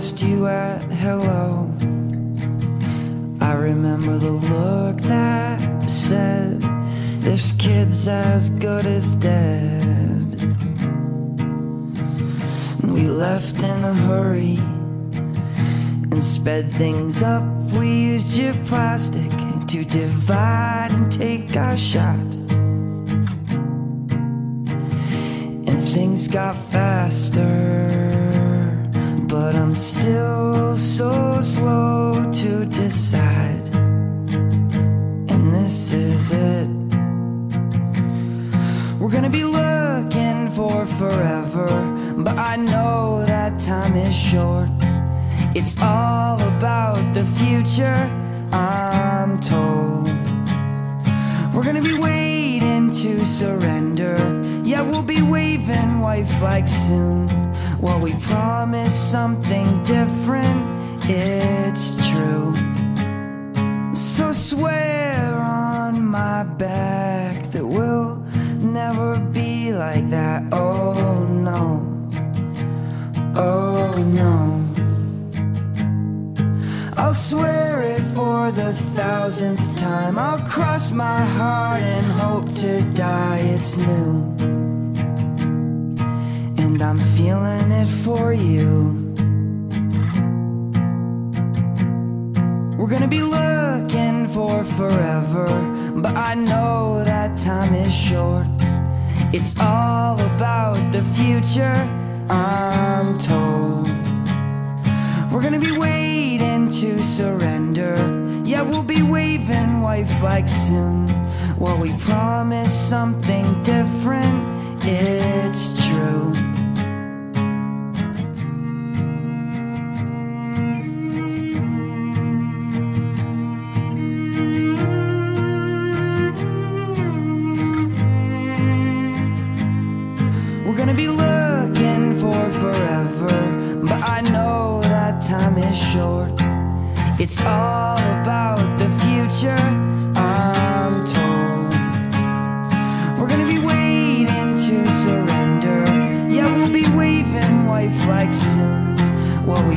asked you at hello. I remember the look that said, this kid's as good as dead. And we left in a hurry and sped things up. We used your plastic to divide and take our shot. And things got faster, but I'm still so slow to decide. And this is it. We're gonna be looking for forever, but I know that time is short. It's all about the future, I'm told. We're gonna be waiting to surrender. Yeah, we'll be waving white flags soon, while we promise something different, it's true. So swear on my back that we'll never be like that. Oh no, oh no. I'll swear it for the 1000th time. I'll cross my heart and hope to die. It's new, and I'm feeling it for you. We're gonna be looking for forever, but I know that time is short. It's all about the future, I'm told. We're gonna be waiting to surrender. Yeah, we'll be waving white flags soon, while we promise something different, it's true. We're gonna be looking for forever, but I know that time is short. It's all about the future, I'm told. We're gonna be waiting to surrender. Yeah, we'll be waving white flags soon, while we